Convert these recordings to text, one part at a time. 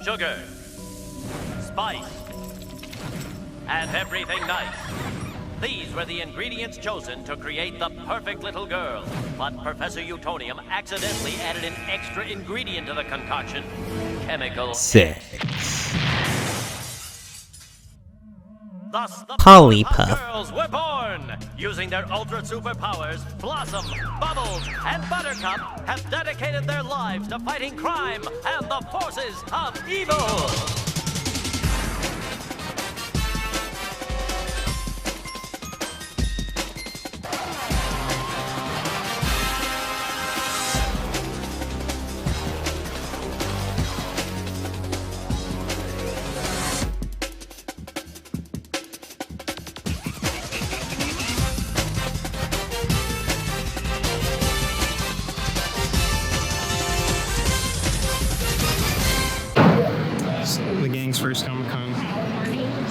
sugar, spice, and everything nice. These were the ingredients chosen to create the perfect little girl. But Professor Utonium accidentally added an extra ingredient to the concoction: chemical Sex. Thus, the PolyAmorPOV girls were born. Using their ultra superpowers, Blossom, Bubbles, and Buttercup have dedicated their lives to fighting crime and the forces of evil. The gang's first Comic-Con.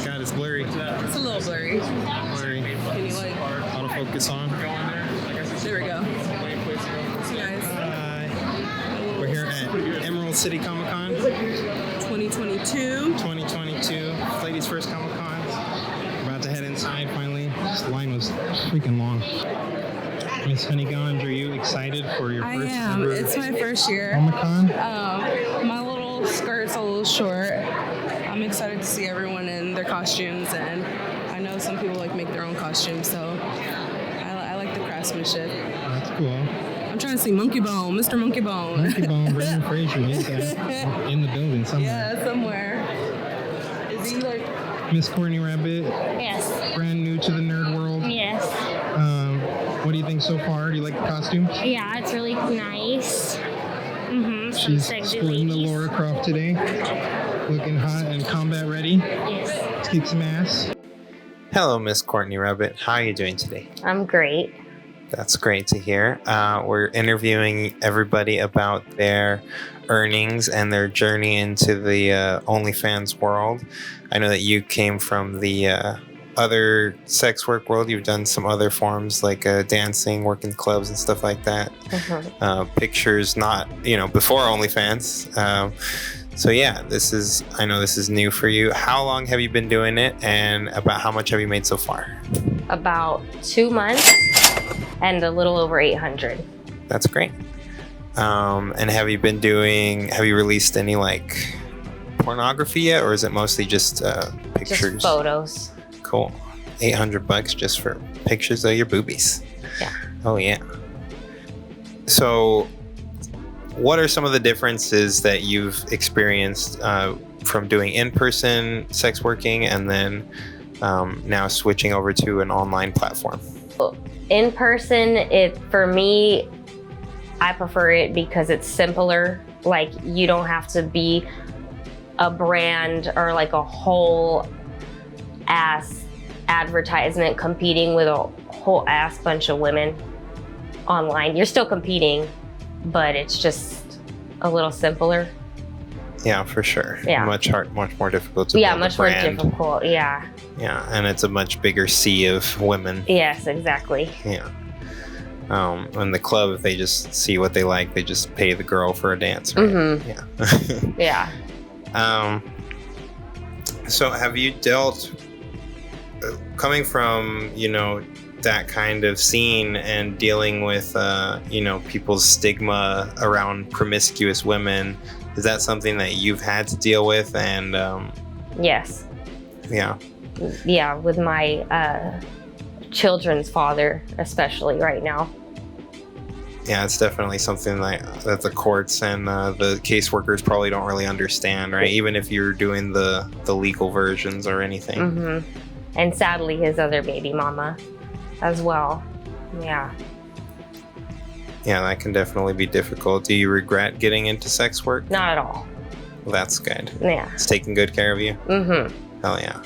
God, it's blurry. It's a little blurry. Blurry. Can you like? Autofocus on. There we go. Guys, Hi. We're here at Emerald City Comic-Con 2022. 2022. Ladies' first Comic-Con. About to head inside finally. This line was freaking long. Miss Honeygond, are you excited for your I first am. ever It's my first year. Comic-Con? My little skirt's a little short. I'm excited to see everyone in their costumes, and I know some people like make their own costumes, so I like the craftsmanship. That's cool. I'm trying to see Monkey Bone, Mr. Monkey Bone. Monkey Bone, Brandon Fraser, he's in the building somewhere. Yeah, somewhere. Is he like? Miss Courtney Rabbit, Yes. brand new to the nerd world. Yes. What do you think so far? Do you like the costume? Yeah, it's really nice. Some She's sexy sporting the ladies. Laura Croft today. Looking hot and combat ready. Yes. Let's kick some ass. Hello, Miss Courtney Rabbit. How are you doing today? I'm great. That's great to hear. We're interviewing everybody about their earnings and their journey into the OnlyFans world. I know that you came from the other sex work world. You've done some other forms like dancing, working clubs and stuff like that. Pictures, not, before OnlyFans. So yeah, I know this is new for you. How long have you been doing it, and about how much have you made so far? About 2 months and a little over 800. That's great. And have you released any like pornography yet, or is it mostly just pictures? Just photos. Cool. $800 just for pictures of your boobies. Yeah. Oh yeah. So, what are some of the differences that you've experienced from doing in-person sex working and then now switching over to an online platform? In person, for me, I prefer it because it's simpler. Like, you don't have to be a brand or like a whole ass advertisement competing with a whole ass bunch of women online. You're still competing, but it's just a little simpler. Yeah, for sure. Yeah. Much more difficult to build much a brand. more difficult. Yeah. Yeah, and it's a much bigger sea of women. Yes, exactly. Yeah. And the club, if they just see what they like, they just pay the girl for a dance, right? Yeah. Yeah. So have you dealt, coming from, that kind of scene and dealing with, people's stigma around promiscuous women, is that something that you've had to deal with? And Yes. yeah. Yeah, with my children's father, especially right now. Yeah, it's definitely something that the courts and the caseworkers probably don't really understand, right? Even if you're doing the legal versions or anything. And sadly, his other baby mama as well. Yeah. Yeah, that can definitely be difficult. Do you regret getting into sex work? Not at all. Well, that's good. Yeah. It's taking good care of you? Hell yeah.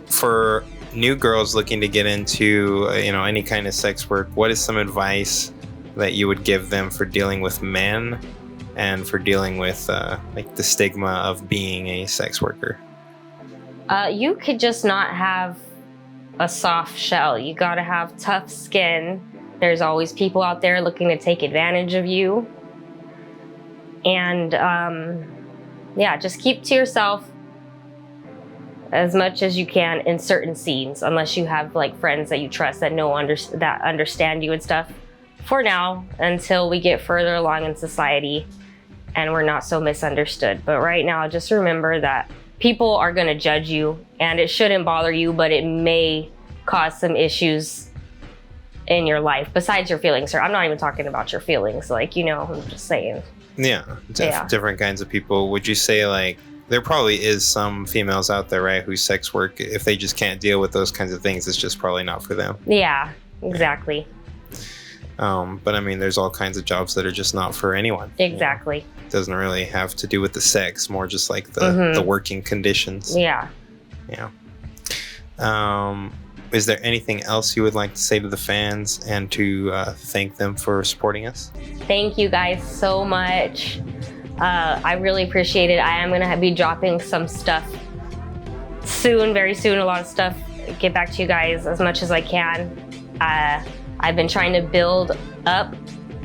For new girls looking to get into any kind of sex work, what is some advice that you would give them for dealing with men and for dealing with like the stigma of being a sex worker? You could just not have a soft shell. You gotta have tough skin. There's always people out there looking to take advantage of you. And yeah, just keep to yourself as much as you can in certain scenes, unless you have like friends that you trust that that understand you and stuff. For now, until we get further along in society and we're not so misunderstood. But right now, just remember that people are going to judge you, and it shouldn't bother you, but it may cause some issues in your life besides your feelings. Or I'm not even talking about your feelings, like, you know, I'm just saying. Yeah, different kinds of people. Would you say, like, there probably is some females out there, right, whose sex work, if they just can't deal with those kinds of things, it's just probably not for them. Yeah, exactly. But I mean, there's all kinds of jobs that are just not for anyone. Exactly. It doesn't really have to do with the sex, more just like the working conditions. Yeah. Yeah. Is there anything else you would like to say to the fans and to thank them for supporting us? Thank you guys so much. I really appreciate it. I am going to be dropping some stuff soon, very soon, a lot of stuff. Get back to you guys as much as I can. I've been trying to build up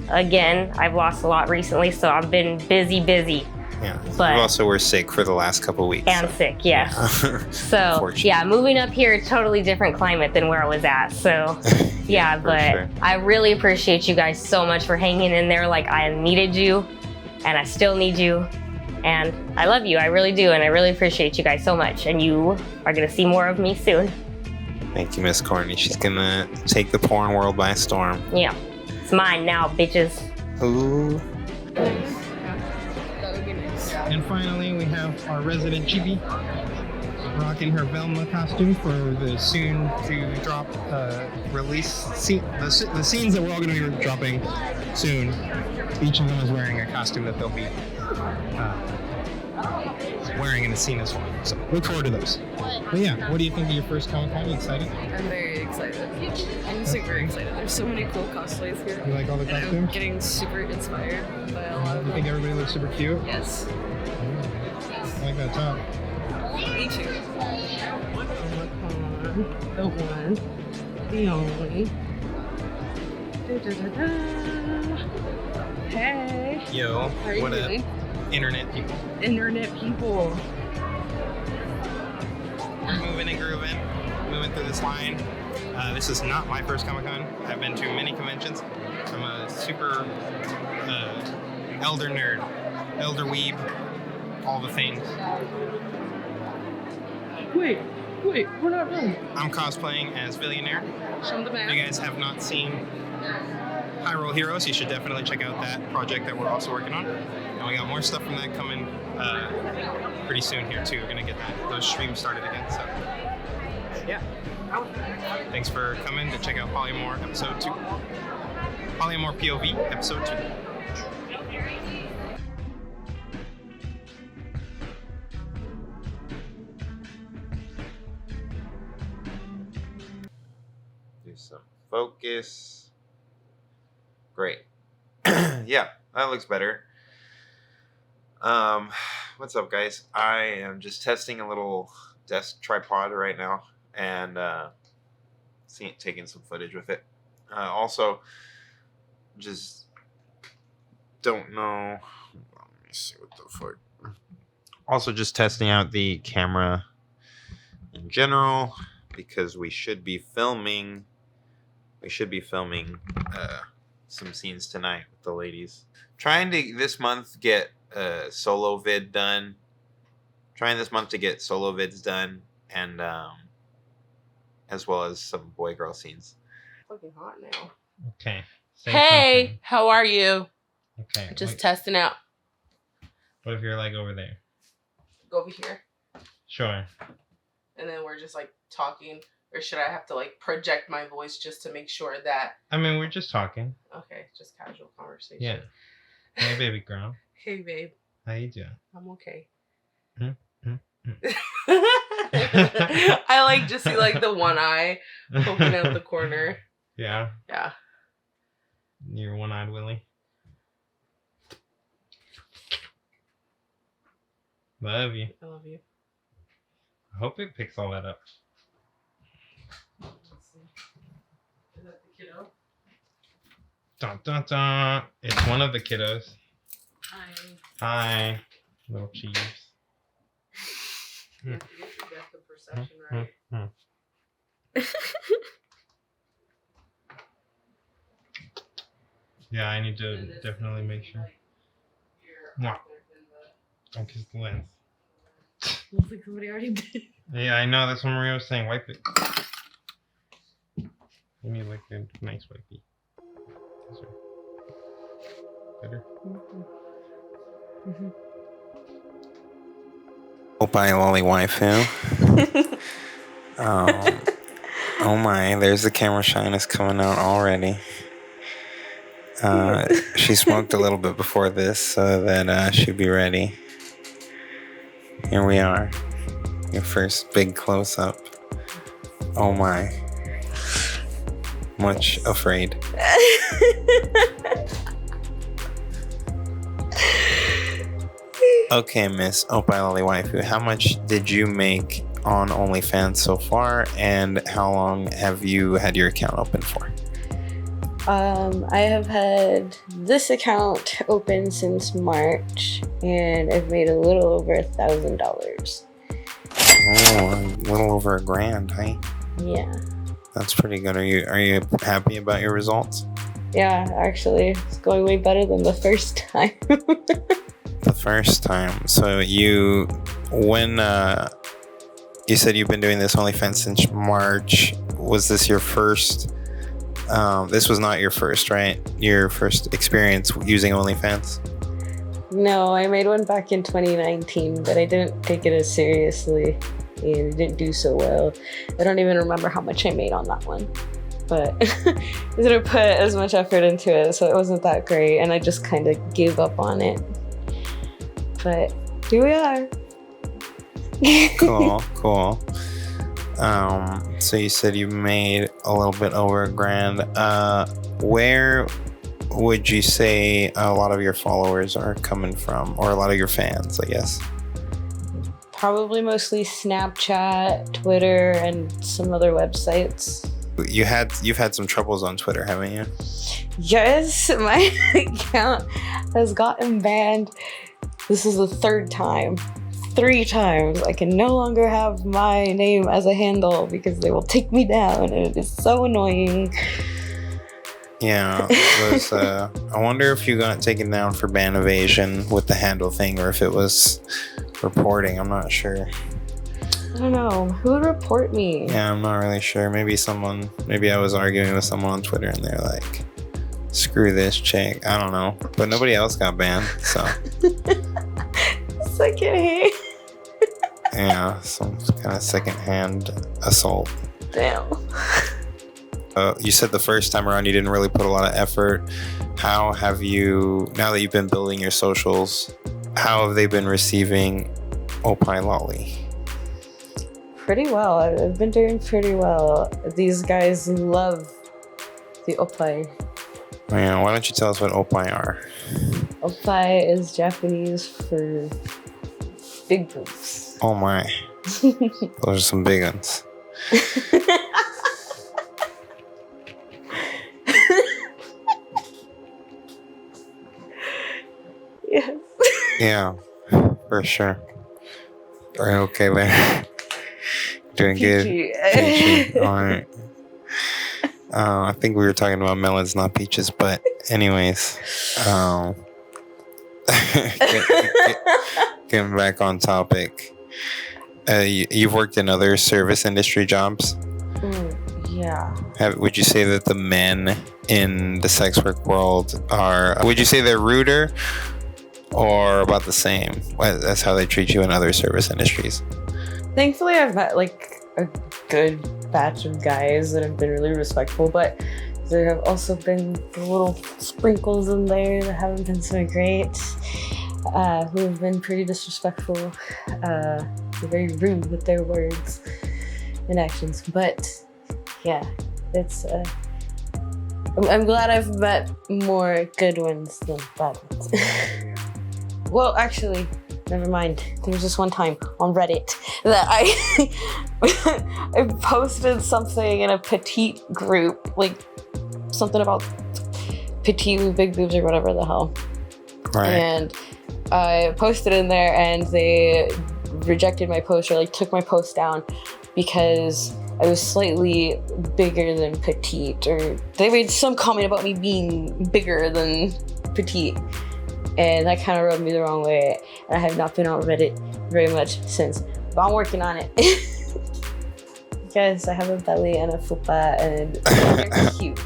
again. I've lost a lot recently, so I've been busy. Yeah, but you also were sick for the last couple of weeks. And so. sick, yeah. So, yeah, moving up here, totally different climate than where I was at. So, yeah, but sure. I really appreciate you guys so much for hanging in there. Like, I needed you, and I still need you. And I love you, I really do, and I really appreciate you guys so much. And you are going to see more of me soon. Thank you, Miss Courtney. She's gonna take the porn world by storm. Yeah. It's mine now, bitches. Ooh. That would be nice. And finally, we have our resident Chibi rocking her Velma costume for the soon to drop release scene. The scenes that we're all going to be dropping soon. Each of them is wearing a costume that they'll be wearing in the scene as well. So look forward to those. But yeah, what do you think of your first Comic-Con? You excited? I'm very excited. I'm super excited. There's so many cool cosplays here. You like all the And costumes? I'm getting super inspired by a lot of You think everybody looks super cute? Yes. I like that top. Me too. The one, the only. Hey. Yo, How are you what doing? up, internet people? Internet people. We're moving and grooving, moving through this line. This is not my first Comic-Con. I've been to many conventions. I'm a super elder nerd, elder weeb, all the things. Wait, we're not done. I'm cosplaying as Billionaire. Show them the If map. you guys have not seen Hyrule Heroes, you should definitely check out that project that we're also working on. And we got more stuff from that coming pretty soon here too. We're gonna get those streams started again. So yeah. Thanks for coming to check out PolyAmor episode 2. PolyAmorPOV episode 2. Do some focus. Great. Yeah, that looks better. What's up, guys? I am just testing a little desk tripod right now and taking some footage with it. Also, just don't know. Let me see what the fuck. Also, just testing out the camera in general because we should be filming. Some scenes tonight with the ladies. Trying to this month get a solo vid done. Trying this month to get solo vids done and as well as some boy girl scenes. Fucking hot now. Okay. Hey, how are you? Okay. Just testing out. What if you're like over there? Go over here, Sure. and then we're just like talking. Or should I have to like project my voice just to make sure that? I mean, we're just talking. Okay, just casual conversation. Yeah. Hey, baby girl. Hey, babe. How you doing? I'm okay. Hmm. I like just see like the one eye poking out the corner. Yeah. Yeah. You're one-eyed Willie. Love you. I love you. I hope it picks all that up. Let's see. Is that the kiddo? Dun dun dun. It's one of the kiddos. Hi, little Chiefs. You have to get your depth of perception right. Yeah, I need to definitely make sure. Mwah. Don't kiss the lens. Looks like somebody already did. Yeah, I know. That's what Maria was saying. Wipe it. You need like a nice wipey. Better. Opie lolly waifu. Oh my, there's the camera shyness coming out already. She smoked a little bit before this so that she'd be ready. Here we are. Your first big close-up. Oh my. Much afraid. Okay, Miss Opie Lolly Waifu, how much did you make on OnlyFans so far, and how long have you had your account open for? I have had this account open since March, and I've made a little over $1,000. Oh, a little over $1,000, hey? Yeah. That's pretty good. Are you happy about your results? Yeah, actually, it's going way better than the first time. The first time. So you said you've been doing this OnlyFans since March. Was this your first? This was not your first, right? Your first experience using OnlyFans? No, I made one back in 2019, but I didn't take it as seriously, and it didn't do so well. I don't even remember how much I made on that one, but I didn't put as much effort into it, so it wasn't that great, and I just kind of gave up on it. But here we are. Cool. So you said you made a little bit over $1,000. Where would you say a lot of your followers are coming from, or a lot of your fans, I guess? Probably mostly Snapchat, Twitter, and some other websites. You've had some troubles on Twitter, haven't you? Yes, my account has gotten banned. This is the third time. 3 times. I can no longer have my name as a handle because they will take me down, and it is so annoying. Yeah, I wonder if you got taken down for ban evasion with the handle thing, or if it was reporting. I'm not sure. I don't know. Who would report me? Yeah, I'm not really sure. Maybe I was arguing with someone on Twitter and they're like, screw this chick. I don't know. But nobody else got banned, so. Secondhand. Yeah, some kind of secondhand assault. Damn. You said the first time around you didn't really put a lot of effort. How have you, now that you've been building your socials, how have they been receiving Opie Lolly? Pretty well. I've been doing pretty well. These guys love the Opie. Yeah, why don't you tell us what Opie are? Opie is Japanese for big boobs. Oh my. Those are some big ones. Yes. Yeah, for sure. Are you okay there? Doing good. Peachy. All right. I think we were talking about melons, not peaches, but anyways, getting back on topic. You've worked in other service industry jobs. Yeah. Would you say that the men in the sex work world would you say they're ruder or about the same? That's how they treat you in other service industries. Thankfully, I've met like a good batch of guys that have been really respectful, but there have also been the little sprinkles in there that haven't been so great, who have been pretty disrespectful, very rude with their words and actions. But yeah, it's I'm glad I've met more good ones than bad ones. Well, actually, never mind. There was this one time on Reddit that I posted something in a petite group, like something about petite with big boobs or whatever the hell. Right. And I posted in there and they rejected my post, or like took my post down because I was slightly bigger than petite, or they made some comment about me being bigger than petite, and that kind of rubbed me the wrong way. And I have not been on Reddit very much since, but I'm working on it. Yes, I have a belly and a fupa, and they're cute.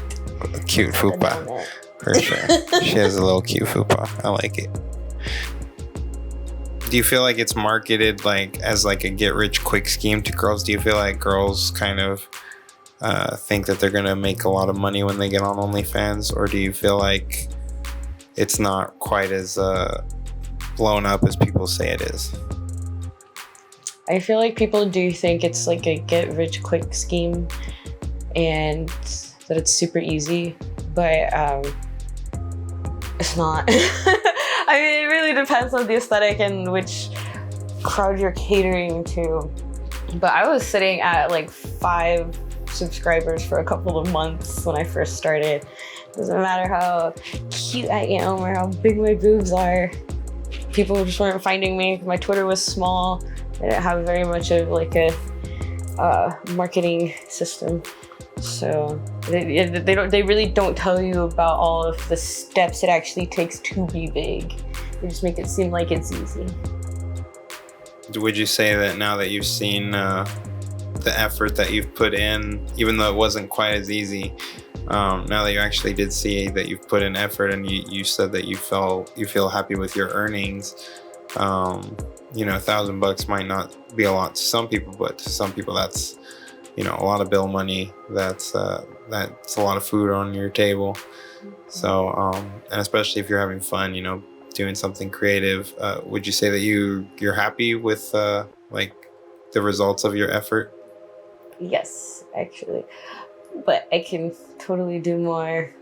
Cute fupa, for sure. She has a little cute fupa. I like it. Do you feel like it's marketed like as like a get rich quick scheme to girls? Do you feel like girls kind of think that they're gonna make a lot of money when they get on OnlyFans, or do you feel like it's not quite as blown up as people say it is? I feel like people do think it's like a get rich quick scheme and that it's super easy, but it's not. I mean, it really depends on the aesthetic and which crowd you're catering to. But I was sitting at like 5 subscribers for a couple of months when I first started. Doesn't matter how cute I am or how big my boobs are. People just weren't finding me. My Twitter was small. I didn't have very much of like a marketing system. So they really don't tell you about all of the steps it actually takes to be big. They just make it seem like it's easy. Would you say that now that you've seen the effort that you've put in, even though it wasn't quite as easy, now that you actually did see that you've put in effort, and you said that you feel happy with your earnings, you know, $1,000 might not be a lot to some people, but to some people that's, you know, a lot of bill money. That's a lot of food on your table. So, and especially if you're having fun, you know, doing something creative, would you say that you're happy with like the results of your effort? Yes, actually, but I can totally do more.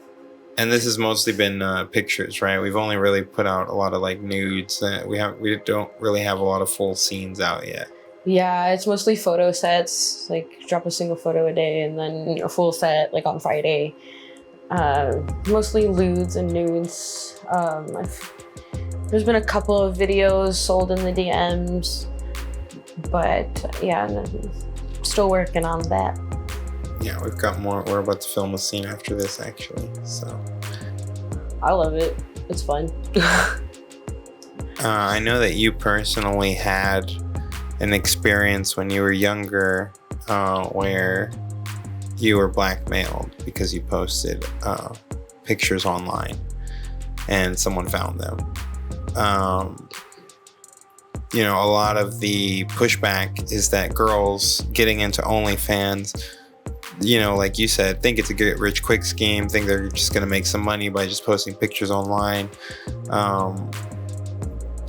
And this has mostly been pictures, right? We've only really put out a lot of like nudes. We don't really have a lot of full scenes out yet. Yeah, it's mostly photo sets, like drop a single photo a day and then a full set like on Friday. Mostly lewds and nudes. There's been a couple of videos sold in the DMs, but yeah, still working on that. Yeah, we've got more. We're about to film a scene after this, actually. So I love it. It's fun. I know that you personally had an experience when you were younger where you were blackmailed because you posted pictures online and someone found them. You know, a lot of the pushback is that girls getting into OnlyFans, you know, like you said, think it's a get rich quick scheme, think they're just gonna make some money by just posting pictures online.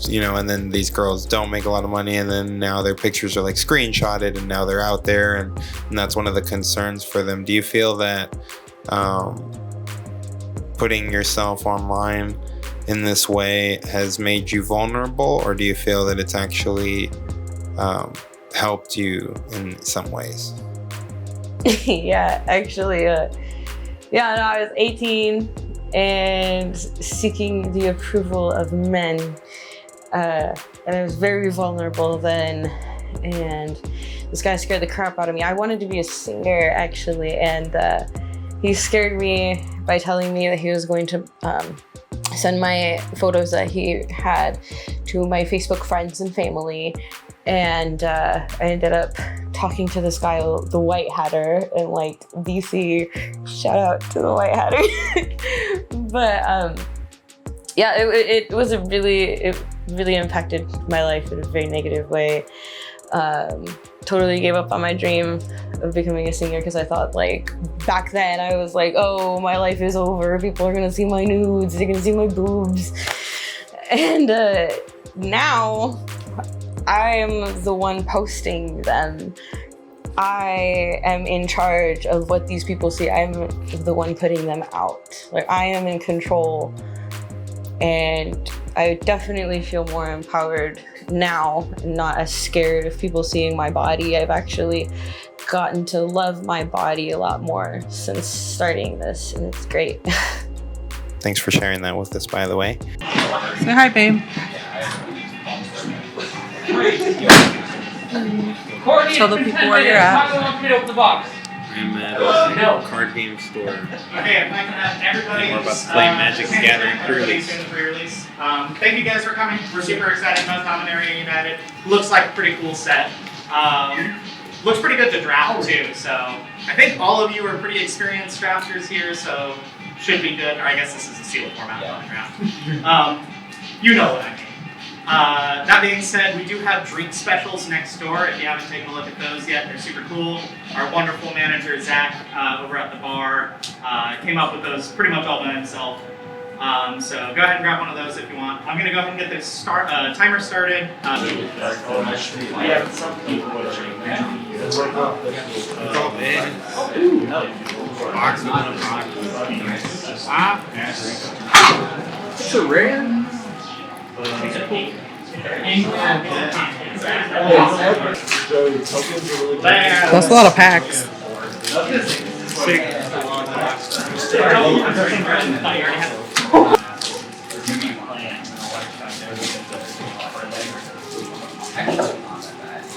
You know, and then these girls don't make a lot of money, and then now their pictures are like screenshotted and now they're out there, and that's one of the concerns for them. Do you feel that putting yourself online in this way has made you vulnerable, or do you feel that it's actually helped you in some ways? Yeah, actually, no, I was 18 and seeking the approval of men. And I was very vulnerable then, and this guy scared the crap out of me. I wanted to be a singer, actually, and he scared me by telling me that he was going to send my photos that he had to my Facebook friends and family, and I ended up talking to this guy, the White Hatter, in like DC. Shout out to the White Hatter. But yeah, it was a really impacted my life in a very negative way. Totally gave up on my dream of becoming a singer because I thought, like, back then I was like, oh, my life is over. People are gonna see my nudes, they're gonna see my boobs. And now I am the one posting them. I am in charge of what these people see. I'm the one putting them out. Like, I am in control. And I definitely feel more empowered now and not as scared of people seeing my body. I've actually gotten to love my body a lot more since starting this, and it's great. Thanks for sharing that with us, by the way. Say hi, babe. Tell the people where you're at. I'm at a card game store. Okay, I'm not gonna have everybody. We're about to play Magic the Gathering pre-release. Thank you guys for coming. We're super excited about Dominaria United. Looks like a pretty cool set. Looks pretty good to draft too. So I think all of you are pretty experienced drafters here, so should be good. Or I guess this is a sealed format, not a draft. You know what I mean. That being said, we do have drink specials next door. If you haven't taken a look at those yet, they're super cool. Our wonderful manager, Zach, over at the bar, came up with those pretty much all by himself. So go ahead and grab one of those if you want. I'm going to go ahead and get this timer started. It's a rare. That's a lot of packs.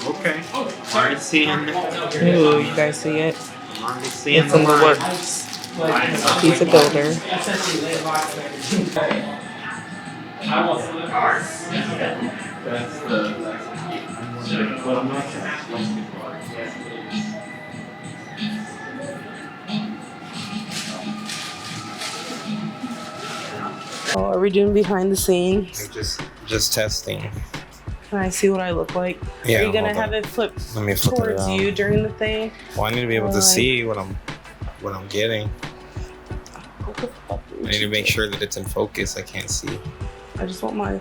Okay. Already seeing. Ooh, you guys see it? Already seeing It's in the works. He's a builder. Oh, are we doing behind the scenes? Just testing. Can I see what I look like? Yeah, Are you gonna hold have on. it flipped Let me flip it towards around. you during the thing? Well, I need to be able to see what I'm getting. I need to make sure that it's in focus. I can't see. I just want my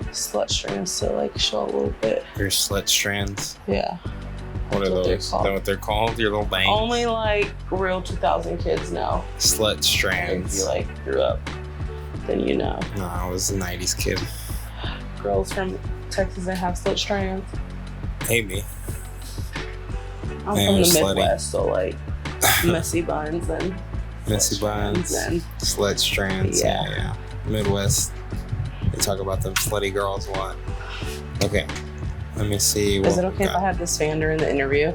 slut strands to like show a little bit. Your slut strands. Yeah. What are That's what they're those? Is called. that what they're called? Your little bangs? Only like real 2000 kids know. Slut If strands. you like grew up, then you know. No, I was a 90s kid. Girls from Texas that have slut strands. Maybe. I'm Man, from the slutty. Midwest, so like messy buns and Messy buns. and Slut strands. Yeah. Yeah. Midwest. They talk about them slutty girls a lot. Okay. Let me see. is it okay if I have this fan during the interview?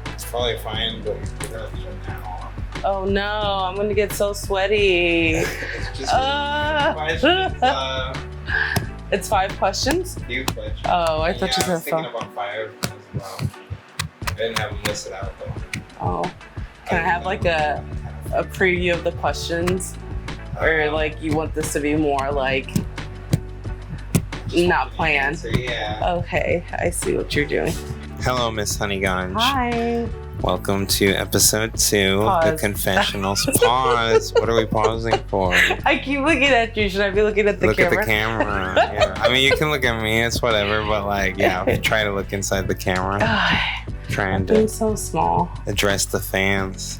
It's probably fine, but we can do that now. Oh no, I'm gonna get so sweaty. It's just Uh. questions. It's 5 questions? Few questions. Oh, I thought Yeah, you I said was thinking 5. about 5 as well. I didn't have them listed out though. Oh. Can I have like a preview of the questions? Or like you want this to be more like not planned? So, yeah. Okay, I see what you're doing. Hello, Miss Honeyganj. Hi. Welcome to episode 2 of the Pause. Confessionals. Pause. What are we pausing for? I keep looking at you. Should I be looking at the Look camera? at the camera. Yeah. I mean, you can look at me. It's whatever. But like, yeah, try to look inside the camera. Trying Being to so small. address the fans.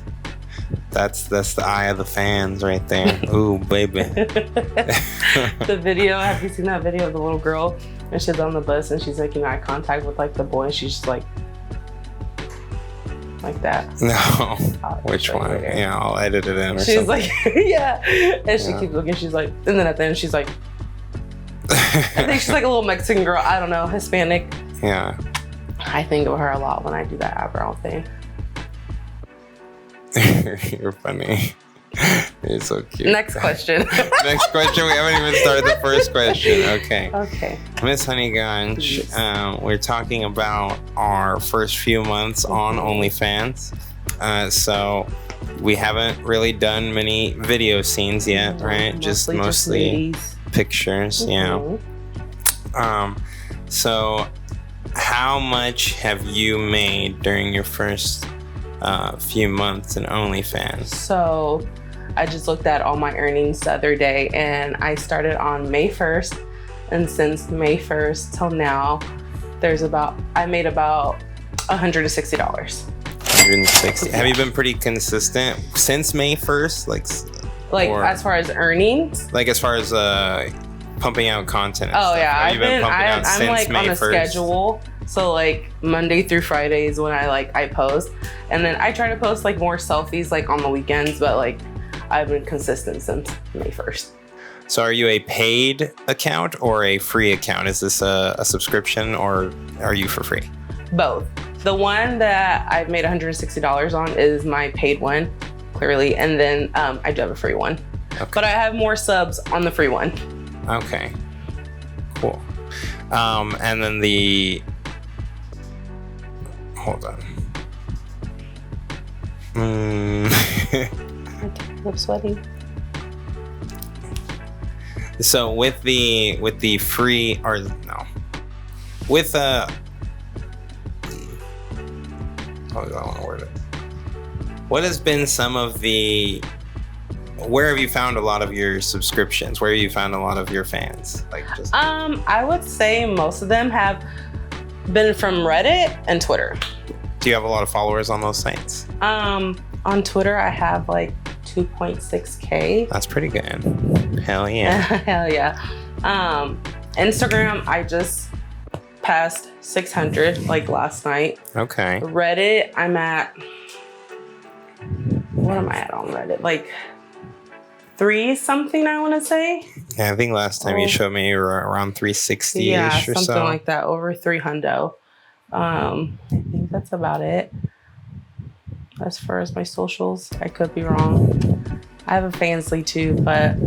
That's the eye of the fans right there. Ooh, baby. The video, have you seen that video of the little girl? And she's on the bus and she's making eye contact with like the boy and she's just like that. No. I'll Which show you one? later. Yeah, I'll edit it in or She's something. like, yeah. And she Yeah. keeps looking, she's like, and then at the end she's like, I think she's like a little Mexican girl. I don't know, Hispanic. Yeah. I think of her a lot when I do that eyebrow thing. You're funny. You're so cute. Next question. Next question. We haven't even started the first question. Okay. Okay. Miss Honeyganj, we're talking about our first few months on OnlyFans. So we haven't really done many video scenes yet, right? Just mostly ladies. pictures. Yeah. Mhm. So how much have you made during your first few months in OnlyFans? So I just looked at all my earnings the other day and I started on May 1st. And since May 1st till now, I made about $160. 160. Have you been pretty consistent since May 1st? Like Or- as far as earnings? Like as far as pumping out content and Oh stuff. yeah, Have you been pumping out I'm since like May on a 1st? schedule. So like Monday through Fridays when I post. And then I try to post like more selfies like on the weekends, but like I've been consistent since May 1st. So are you a paid account or a free account? Is this a subscription or are you for free? Both. The one that I've made $160 on is my paid one, clearly, and then I do have a free one. Okay. But I have more subs on the free one. Okay, cool. And then hold on. I'm sweating. So with the free or no, with how do I want to word it? What has been some of where have you found a lot of your subscriptions? Where have you found a lot of your fans? Like just I would say most of them have been from Reddit and Twitter. Do you have a lot of followers on those sites? On Twitter, I have like 2.6K. That's pretty good. Hell yeah. Hell yeah. Instagram, I just passed 600 like last night. Okay. Reddit, I'm at, what am I at on Reddit? Like 3 something, I want to say. Yeah, I think last time you showed me you were around 360-ish yeah, or something so. like that, over 300. I think that's about it. As far as my socials, I could be wrong. I have a Fansly too, but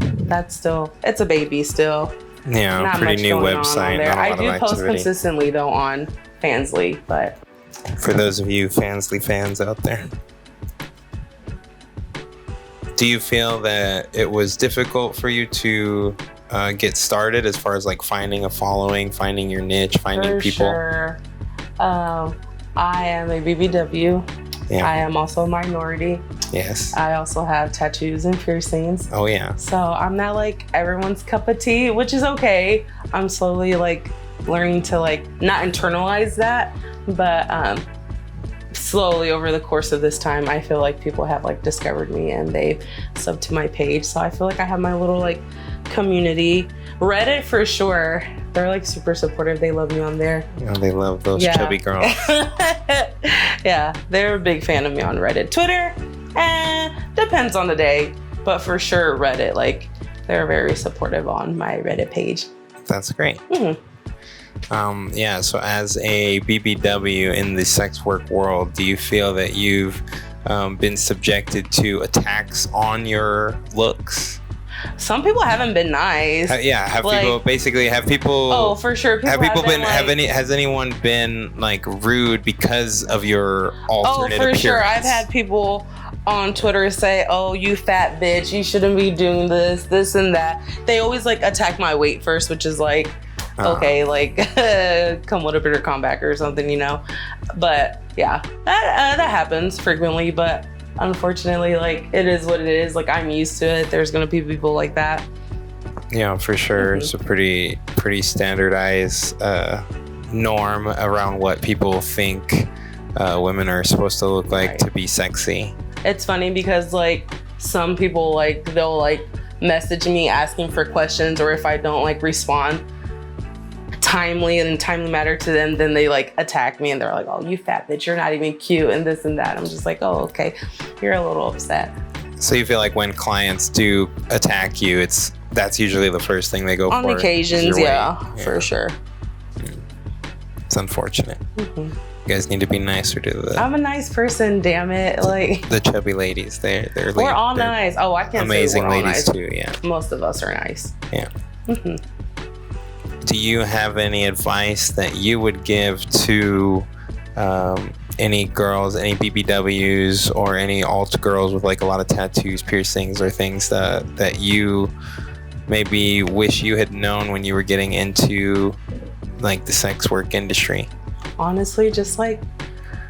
it's a baby still. Yeah, Not pretty much new going on website. there. Not a I lot do of post activity. consistently though on Fansly, but For those of you Fansly fans out there. Do you feel that it was difficult for you to get started as far as like finding a following, finding your niche, finding for people? sure, I am a BBW. Yeah. I am also a minority. Yes. I also have tattoos and piercings. Oh yeah. So I'm not like everyone's cup of tea, which is okay. I'm slowly like learning to like not internalize that, but slowly over the course of this time, I feel like people have like discovered me and they've subbed to my page. So I feel like I have my little like community. Reddit for sure. They're like super supportive. They love me on there. You know, they love those chubby girls. Yeah, they're a big fan of me on Reddit. Twitter, depends on the day, but for sure Reddit, like they're very supportive on my Reddit page. That's great. Mm-hmm. Yeah, so as a BBW in the sex work world, do you feel that you've been subjected to attacks on your looks? Some people haven't been nice. Have Like, people? Oh, for sure. Has anyone been like rude because of your alternate appearance? Sure. I've had people on Twitter say, "Oh, you fat bitch, you shouldn't be doing this and that." They always like attack my weight first, which is like, okay, like come with a bigger comeback or something, you know. But yeah, that happens frequently, but unfortunately, like it is what it is. Like I'm used to it. There's gonna be people like that. Yeah, for sure. Mm-hmm. It's a pretty standardized norm around what people think women are supposed to look like to be sexy. It's funny because like some people like they'll like message me asking for questions, or if I don't like respond timely matter to them, then they like attack me and they're like, "Oh, you fat bitch, you're not even cute," and this and that. I'm just like, "Oh, okay, you're a little upset." So you feel like when clients do attack you, that's usually the first thing they go on for? On occasions, yeah, for sure. It's unfortunate. Mm-hmm. You guys need to be nicer to the... I'm a nice person, damn it. Like the chubby ladies, we're all nice. Oh, I can't amazing say we're all ladies nice. too, yeah. Most of us are nice. Yeah. Mm-hmm. Do you have any advice that you would give to any girls, any BBWs, or any alt girls with like a lot of tattoos, piercings, or things that you maybe wish you had known when you were getting into like the sex work industry? Honestly, just like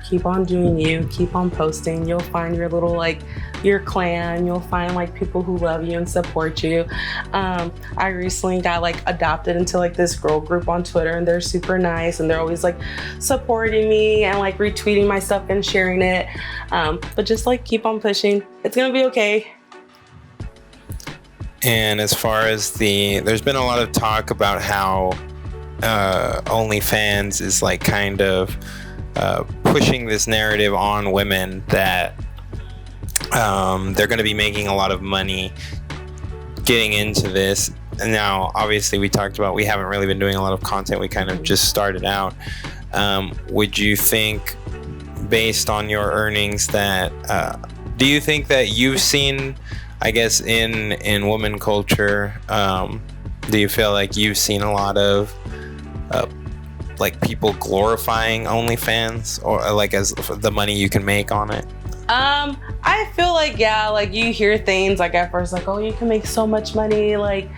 keep on doing you, keep on posting. You'll find your little like your clan. You'll find like people who love you and support you. I recently got like adopted into like this girl group on Twitter, and they're super nice, and they're always like supporting me and like retweeting my stuff and sharing it. But just like keep on pushing. It's gonna be okay. And as far as there's been a lot of talk about how OnlyFans is like kind of pushing this narrative on women that they're going to be making a lot of money getting into this. And now, obviously, we talked about we haven't really been doing a lot of content. We kind of just started out. Would you think, based on your earnings, that do you think that you've seen, I guess, in woman culture, do you feel like you've seen a lot of like people glorifying OnlyFans, or like as the money you can make on it? I feel like, yeah, like you hear things like at first, like, oh, you can make so much money, like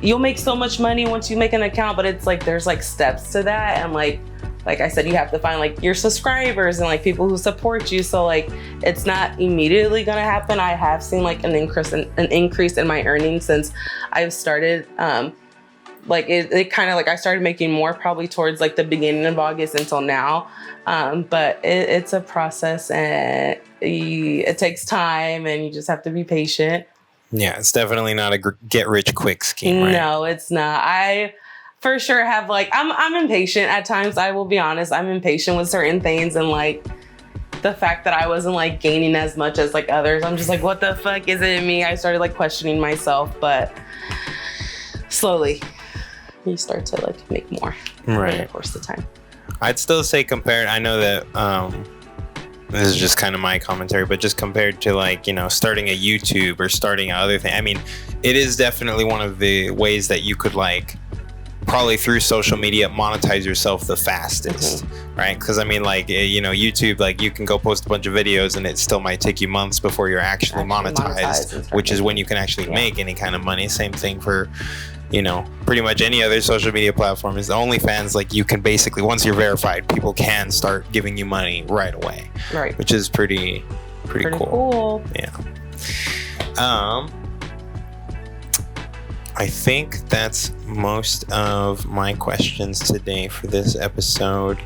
you'll make so much money once you make an account, but it's like there's like steps to that, and like I said, you have to find like your subscribers and like people who support you. So like it's not immediately gonna happen. I have seen like an increase in my earnings since I've started. Like it kind of like I started making more probably towards like the beginning of August until now. But it's a process, and it takes time, and you just have to be patient. Yeah, it's definitely not a get rich quick scheme, right? No, it's not. I for sure have like, I'm impatient at times. I will be honest. I'm impatient with certain things, and like the fact that I wasn't like gaining as much as like others, I'm just like, what the fuck is it in me? I started like questioning myself, but slowly you start to like make more over the course of time. I'd still say compared, I know that this is just kind of my commentary, but just compared to like, you know, starting a YouTube or starting other thing, I mean, it is definitely one of the ways that you could like probably through social media monetize yourself the fastest, right? Because I mean, like, you know, YouTube, like you can go post a bunch of videos and it still might take you months before you're actually monetized, which is when you can actually make any kind of money. Same thing for, you know, pretty much any other social media platform. Is the OnlyFans, like you can basically, once you're verified, people can start giving you money right away, right? Which is pretty cool. Yeah. I think that's most of my questions today for this episode.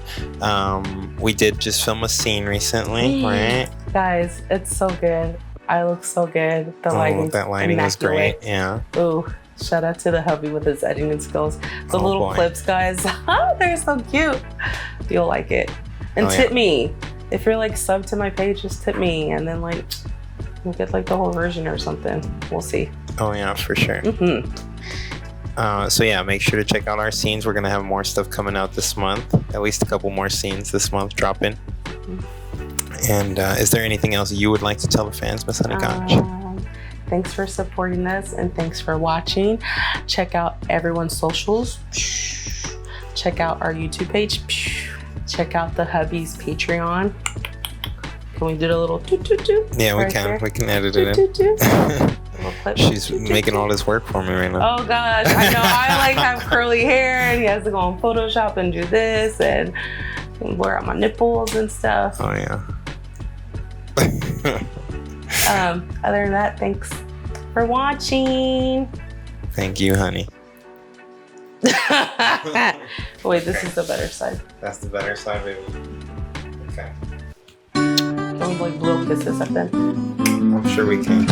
We did just film a scene recently, right? Guys, it's so good. I look so good. The lighting was great. Yeah. Ooh, shout out to the hubby with his editing skills. The little clips, guys. They're so cute. You'll like it. And tip me. If you're like sub to my page, just tip me, and then like we'll get like the whole version or something. We'll see. Oh yeah, for sure. So yeah, make sure to check out our scenes. We're gonna have more stuff coming out this month. At least a couple more scenes this month dropping. And is there anything else you would like to tell the fans, Miss Honeycotch? Thanks for supporting us, and thanks for watching. Check out everyone's socials. Check out our YouTube page. Check out the hubby's Patreon. Can we do the little toot? Yeah, we can. Here? We can edit it in. She's making all this work for me right now. Oh gosh, I know. I like have curly hair, and he has to go on Photoshop and do this and blur out my nipples and stuff. Oh yeah. Other than that, thanks for watching. Thank you, honey. Wait, this is the better side. That's the better side, baby. Okay. Don't like blow kisses at them. I'm sure we can.